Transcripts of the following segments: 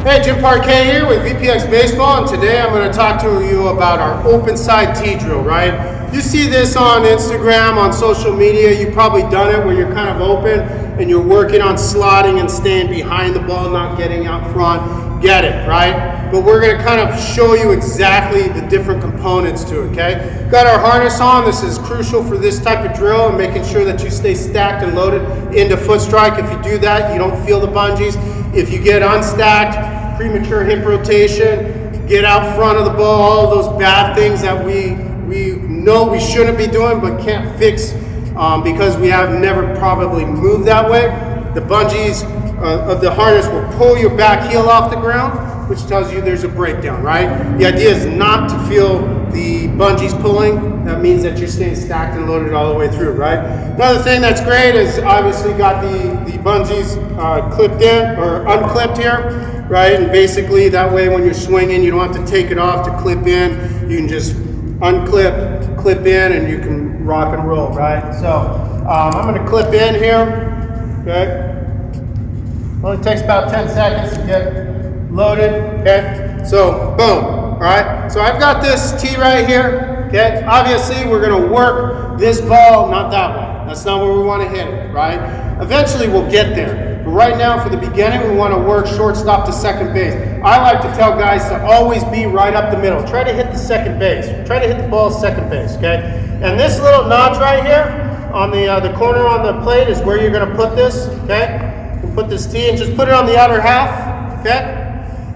Hey, Jim Parquet here with VPX Baseball, and today I'm going to talk to you about our open side tee drill, right? You see this on Instagram, on social media. You've probably done it where you're kind of open and you're working on slotting and staying behind the ball, not getting out front. Get it, right? But we're going to kind of show you exactly the different components to it, okay? Got our harness on. This is crucial for this type of drill and making sure that you stay stacked and loaded into foot strike. If you do that, you don't feel the bungees. If you get unstacked, premature hip rotation, get out front of the ball, all those bad things that we know we shouldn't be doing but can't fix because we have never probably moved that way. The bungees of the harness will pull your back heel off the ground, which tells you there's a breakdown, right? The idea is not to feel the bungees pulling. That means that you're staying stacked and loaded all the way through, right? Another thing that's great is obviously got the bungees clipped in or unclipped here, right? And basically that way when you're swinging, you don't have to take it off to clip in. You can just unclip, clip in, and you can rock and roll, right? So I'm gonna clip in here, okay? Only takes about 10 seconds to get loaded, okay? So boom, all right? So I've got this tee right here, okay? Obviously we're gonna work this ball, not that way. That's not where we wanna hit it, right? Eventually we'll get there. But right now, for the beginning, we want to work shortstop to second base. I like to tell guys to always be right up the middle. Try to hit the second base. Try to hit the ball second base, okay? And this little notch right here on the corner on the plate is where you're going to put this, okay? We'll put this tee and just put it on the outer half, okay?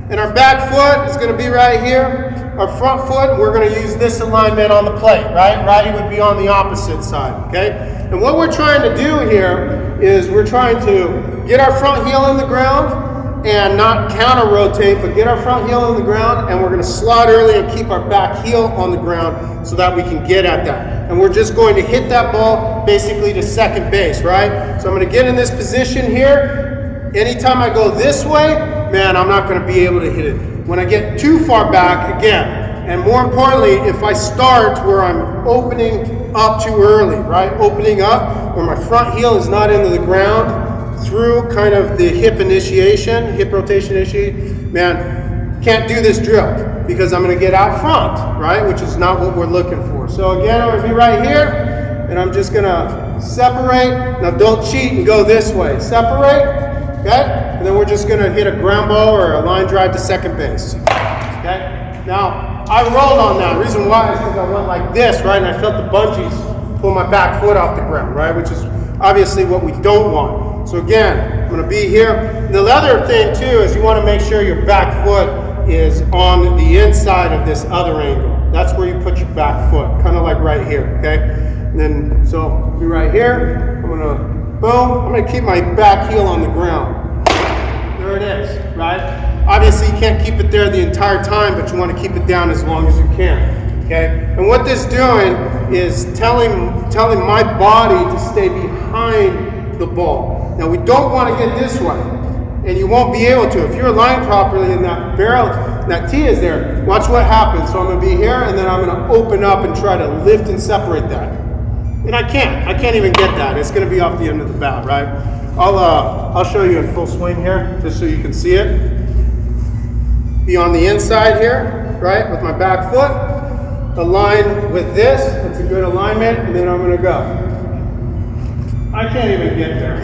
And our back foot is going to be right here. Our front foot, we're going to use this alignment on the plate, right? Righty would be on the opposite side, okay? And what we're trying to do here is we're trying to get our front heel in the ground and not counter rotate, but get our front heel in the ground, and we're going to slot early and keep our back heel on the ground so that we can get at that. And we're just going to hit that ball basically to second base, right? So I'm going to get in this position here. Anytime I go this way, man, I'm not going to be able to hit it. When I get too far back, again, and more importantly, if I start where I'm opening up too early, right? Opening up where my front heel is not into the ground, through kind of the hip initiation, hip rotation initiation, man, can't do this drill because I'm going to get out front, right? Which is not what we're looking for. So again, I'm going to be right here, and I'm just going to separate. Now don't cheat and go this way. Separate, okay? And then we're just going to hit a ground ball or a line drive to second base, okay? Now, I rolled on that. The reason why is because I went like this, right? And I felt the bungees pull my back foot off the ground, right? Which is obviously what we don't want. So again, I'm going to be here. And the other thing too is you want to make sure your back foot is on the inside of this other angle. That's where you put your back foot, kind of like right here, okay? And then, so be right here. I'm going to, boom, I'm going to keep my back heel on the ground. There it is, right? Obviously you can't keep it there the entire time, but you want to keep it down as long as you can, okay? And what this is doing is telling my body to stay behind the ball. Now we don't want to get this way, and you won't be able to. If you're aligned properly and that barrel, that tee is there, watch what happens. So I'm going to be here, and then I'm going to open up and try to lift and separate that. And I can't even get that. It's going to be off the end of the bat, right? I'll show you in full swing here, just so you can see it. Be on the inside here, right, with my back foot. Align with this. That's a good alignment, and then I'm going to go. I can't even get there,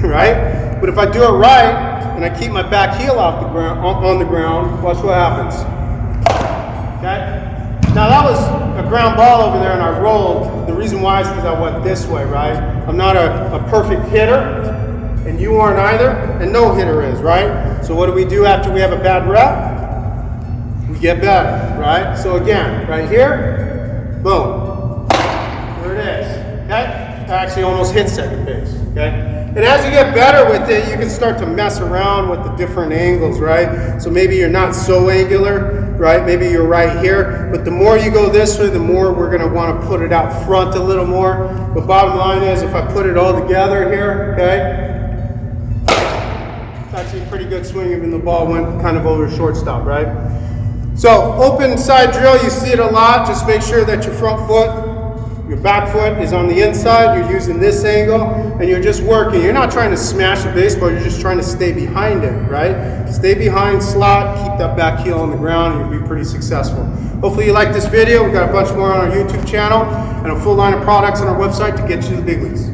right? But if I do it right and I keep my back heel off the ground, on the ground, watch what happens. Okay? Now that was a ground ball over there and I rolled. The reason why is because I went this way, right? I'm not a perfect hitter, and you aren't either, and no hitter is, right? So what do we do after we have a bad rep? We get better, right? So again, right here, boom. There it is, okay? I actually almost hit second base, okay? And as you get better with it, you can start to mess around with the different angles, right? So maybe you're not so angular, right? Maybe you're right here, but the more you go this way, the more we're gonna wanna put it out front a little more. But bottom line is, if I put it all together here, okay? It's actually a pretty good swing, even the ball went kind of over shortstop, right? So open side drill, you see it a lot. Just make sure that your front foot Your back foot is on the inside, you're using this angle, and you're just working. You're not trying to smash the baseball, you're just trying to stay behind it, right? Stay behind, slot, keep that back heel on the ground, and you'll be pretty successful. Hopefully you like this video. We've got a bunch more on our YouTube channel, and a full line of products on our website to get you to the big leagues.